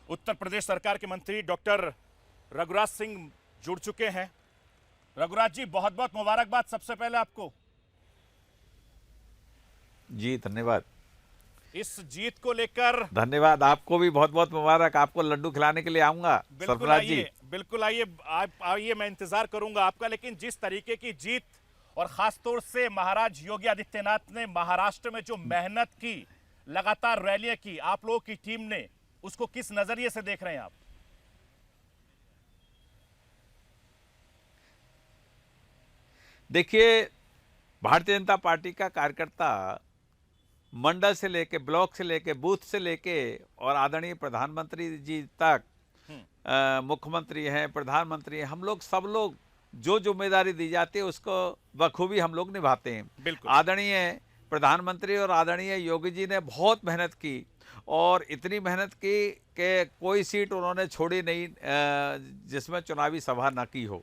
उत्तर प्रदेश सरकार के मंत्री डॉक्टर रघुराज सिंह जुड़ चुके हैं। रघुराज जी, बहुत बहुत मुबारकबाद सबसे पहले आपको। जी धन्यवाद। इस जीत को लेकर धन्यवाद, आपको भी बहुत बहुत मुबारक। आपको लड्डू खिलाने के लिए आऊंगा बिल्कुल सरफराज जी। आइए, बिल्कुल आइए, आप आइए, मैं इंतजार करूंगा आपका। लेकिन जिस तरीके की जीत और खासतौर से महाराज योगी आदित्यनाथ ने महाराष्ट्र में जो मेहनत की, लगातार रैलियां की आप लोगों की टीम ने, उसको किस नजरिए से देख रहे हैं आप? देखिए, भारतीय जनता पार्टी का कार्यकर्ता मंडल से लेके, ब्लॉक से लेके, बूथ से लेके और आदरणीय प्रधानमंत्री जी तक, मुख्यमंत्री हैं, प्रधानमंत्री हैं, हम लोग सब लोग जो जिम्मेदारी दी जाती है उसको बखूबी हम लोग निभाते हैं। बिल्कुल। आदरणीय प्रधानमंत्री और आदरणीय योगी जी ने बहुत मेहनत की और इतनी मेहनत की कि कोई सीट उन्होंने छोड़ी नहीं जिसमें चुनावी सभा न की हो।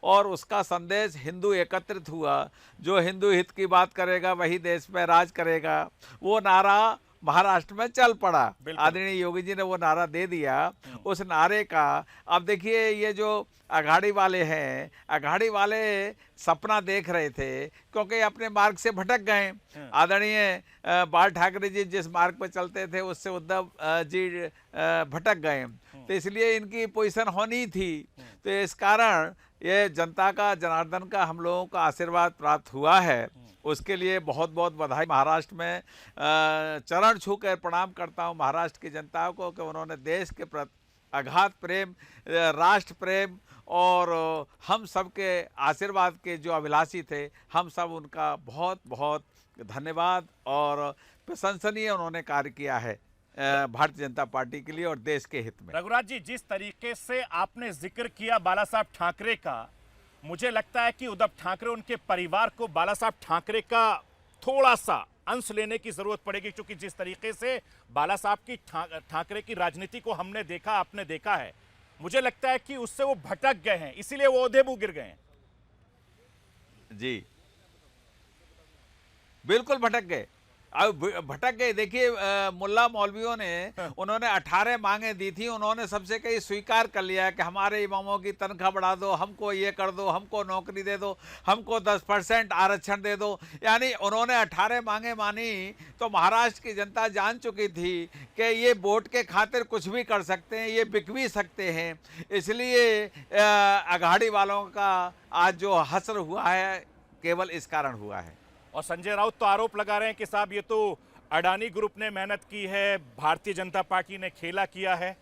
और उसका संदेश हिंदू एकत्रित हुआ। जो हिंदू हित की बात करेगा वही देश में राज करेगा, वो नारा महाराष्ट्र में चल पड़ा। आदरणीय योगी जी ने वो नारा दे दिया। उस नारे का अब देखिए, ये जो अघाड़ी वाले हैं, अघाड़ी वाले सपना देख रहे थे क्योंकि अपने मार्ग से भटक गए। आदरणीय बाल ठाकरे जी जिस मार्ग पर चलते थे उससे उद्धव जी भटक गए, तो इसलिए इनकी पोजीशन होनी थी। तो इस कारण ये जनता का, जनार्दन का, हम लोगों का आशीर्वाद प्राप्त हुआ है, उसके लिए बहुत बहुत बधाई। महाराष्ट्र में चरण छू कर प्रणाम करता हूँ महाराष्ट्र की जनता को कि उन्होंने देश के प्रति अगाध प्रेम, राष्ट्र प्रेम और हम सब के आशीर्वाद के जो अभिलाषी थे, हम सब उनका बहुत बहुत धन्यवाद और प्रशंसनीय उन्होंने कार्य किया है भारतीय जनता पार्टी के लिए और देश के हित में। रघुराज जी, जिस तरीके से आपने जिक्र किया बाला साहब ठाकरे का, मुझे लगता है कि उद्धव ठाकरे, उनके परिवार को बाला साहब ठाकरे का थोड़ा सा अंश लेने की जरूरत पड़ेगी, क्योंकि जिस तरीके से बाला साहब की ठाकरे की राजनीति को हमने देखा, आपने देखा है, मुझे लगता है कि उससे वो भटक गए हैं, इसीलिए वो ओहदे गिर गए हैं। जी बिल्कुल भटक गए, अब भटक गए। देखिए, मुल्ला मौलवियों ने उन्होंने 18 मांगे दी थी, उन्होंने सबसे कई स्वीकार कर लिया कि हमारे इमामों की तनख्वाह बढ़ा दो, हमको ये कर दो, हमको नौकरी दे दो, हमको 10% आरक्षण दे दो। यानी उन्होंने 18 मांगे मानी तो महाराष्ट्र की जनता जान चुकी थी कि ये वोट के खातिर कुछ भी कर सकते हैं, ये बिक भी सकते हैं। इसलिए अघाड़ी वालों का आज जो हश्र हुआ है केवल इस कारण हुआ है। और संजय राउत तो आरोप लगा रहे हैं कि साहब ये तो अडानी ग्रुप ने मेहनत की है, भारतीय जनता पार्टी ने खेला किया है।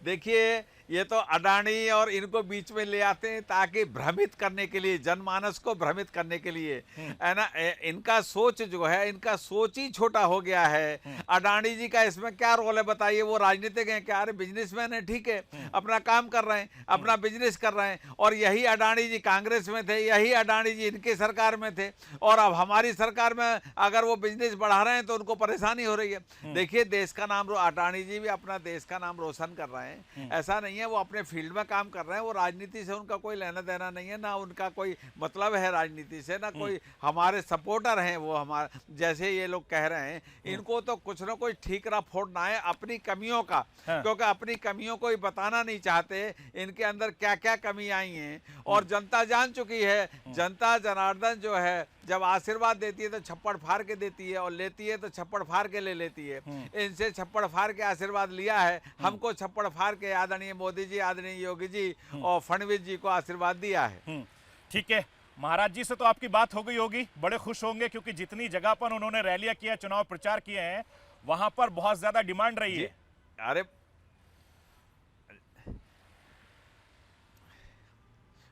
देखिए, ये तो अडानी और इनको बीच में ले आते हैं ताकि भ्रमित करने के लिए, जनमानस को भ्रमित करने के लिए, है ना। इनका सोच जो है, इनका सोच ही छोटा हो गया है। अडानी जी का इसमें क्या रोल है बताइए? वो राजनीतिक हैं क्या? अरे बिजनेसमैन है, ठीक है, अपना काम कर रहे हैं, अपना बिजनेस कर रहे हैं। और यही अडानी जी कांग्रेस में थे, यही अडानी जी इनकी सरकार में थे, और अब हमारी सरकार में अगर वो बिजनेस बढ़ा रहे हैं तो उनको परेशानी हो रही है। देखिए, देश का नाम, अडानी जी भी अपना देश का नाम रोशन कर रहे हैं, ऐसा नहीं है। वो अपने फील्ड में काम कर रहे हैं, वो राजनीति से उनका कोई लेना देना नहीं है, ना उनका कोई मतलब है राजनीति से, ना कोई हमारे सपोर्टर हैं वो हमारे जैसे ये लोग कह रहे हैं। इनको तो कुछ ना कुछ ठीकरा फोड़ना है अपनी कमियों का, क्योंकि अपनी कमियों को ही बताना नहीं चाहते इनके अंदर क्या क्या कमी आई हैं। और जनता जान चुकी है, जनता जनार्दन जो है जब आशीर्वाद देती है तो छप्पड़ फाड़ के देती है, और लेती है तो छप्पड़ फाड़ के ले लेती है। इनसे छप्पड़ फाड़ के आशीर्वाद लिया है, हमको छप्पड़ फाड़ के आदरणीय मोदी जी, आदरणीय योगी जी और फडणवीस जी को आशीर्वाद दिया है। ठीक है, महाराज जी से तो आपकी बात हो गई होगी, बड़े खुश होंगे, क्योंकि जितनी जगह पर उन्होंने रैलियां किया, चुनाव प्रचार किए हैं, वहां पर बहुत ज्यादा डिमांड रही है। अरे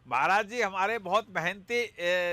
महाराज जी हमारे बहुत मेहनती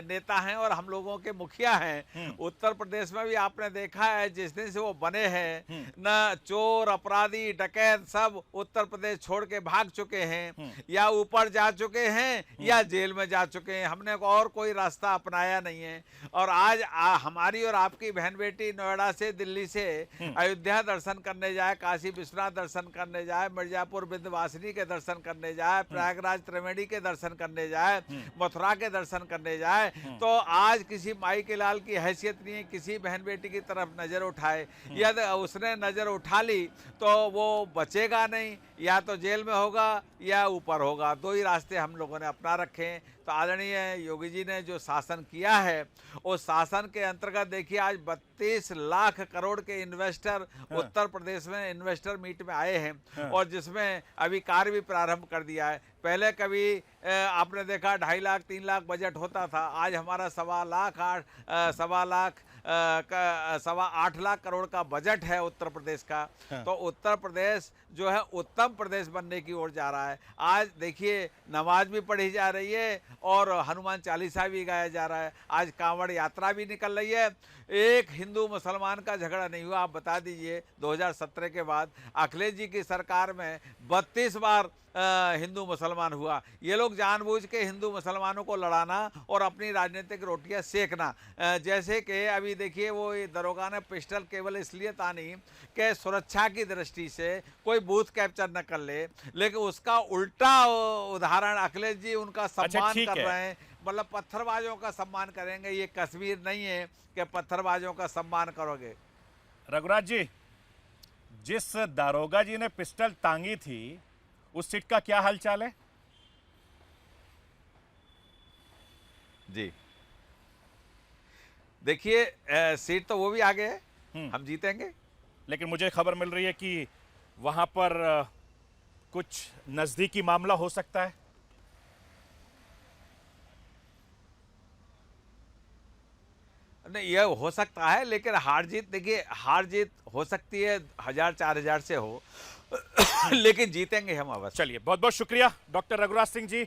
नेता हैं और हम लोगों के मुखिया हैं। उत्तर प्रदेश में भी आपने देखा है, जिस दिन से वो बने हैं, न चोर, अपराधी, डकैत सब उत्तर प्रदेश छोड़ के भाग चुके हैं, या ऊपर जा चुके हैं या जेल में जा चुके हैं। हमने और कोई रास्ता अपनाया नहीं है। और आज हमारी और आपकी बहन बेटी नोएडा से, दिल्ली से अयोध्या दर्शन करने जाए, काशी विश्वनाथ दर्शन करने जाए, मिर्जापुर विंध्यवासिनी के दर्शन करने जाए, प्रयागराज त्रिवेणी के दर्शन करने करने जाए, मथुरा के दर्शन करने जाए, तो आज किसी माई के लाल की हैसियत नहीं है किसी बहन बेटी की तरफ नजर उठाए। यदि उसने नजर उठा ली तो वो बचेगा नहीं, या तो जेल में होगा या ऊपर होगा। दो ही रास्ते हम लोगों ने अपना रखे हैं। तो आदरणीय योगी जी ने जो शासन किया है, उस शासन के अंतर्गत देखिए आज 32 लाख करोड़ के इन्वेस्टर उत्तर प्रदेश में इन्वेस्टर मीट में आए हैं, और जिसमें अभी कार्य भी प्रारंभ कर दिया है। पहले कभी आपने देखा 2.5 लाख 3 लाख बजट होता था, आज हमारा 8 लाख करोड़ का बजट है उत्तर प्रदेश का। तो उत्तर प्रदेश जो है उत्तम प्रदेश बनने की ओर जा रहा है। आज देखिए नमाज भी पढ़ी जा रही है और हनुमान चालीसा भी गाया जा रहा है। आज कांवड़ यात्रा भी निकल रही है। एक हिंदू मुसलमान का झगड़ा नहीं हुआ। आप बता दीजिए 2017 के बाद अखिलेश जी की सरकार में 32 बार हिंदू मुसलमान हुआ। ये लोग जानबूझ के हिंदू मुसलमानों को लड़ाना और अपनी राजनीतिक रोटियां सेकना, जैसे कि अभी देखिए वो दरोगा ने पिस्टल केवल इसलिए तानी कि सुरक्षा की दृष्टि से कोई बूथ कैप्चर न कर ले, लेकिन उसका उल्टा उदाहरण अखिलेश जी उनका सम्मान ठीक कर है। रहे हैं। मतलब पत्थरबाजों का सम्मान करेंगे, ये कश्मीर नहीं है कि पत्थरबाजों का सम्मान करोगे। रघुराज जी, जिस दारोगा जी ने पिस्टल तांगी थी उस सीट का क्या हालचाल है? जी देखिए सीट तो वो भी आगे है, हम जीतेंगे। लेकिन मुझे खबर मिल रही है कि वहां पर कुछ नजदीकी मामला हो सकता है। नहीं, ये हो सकता है, लेकिन हार जीत देखिए, हार जीत हो सकती है 1000-4000 से हो लेकिन जीतेंगे हम अवश्य। चलिए, बहुत बहुत शुक्रिया डॉक्टर रघुराज सिंह जी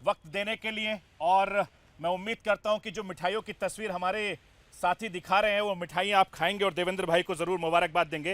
वक्त देने के लिए। और मैं उम्मीद करता हूं कि जो मिठाइयों की तस्वीर हमारे साथी दिखा रहे हैं वो मिठाइयां आप खाएंगे और देवेंद्र भाई को जरूर मुबारकबाद देंगे।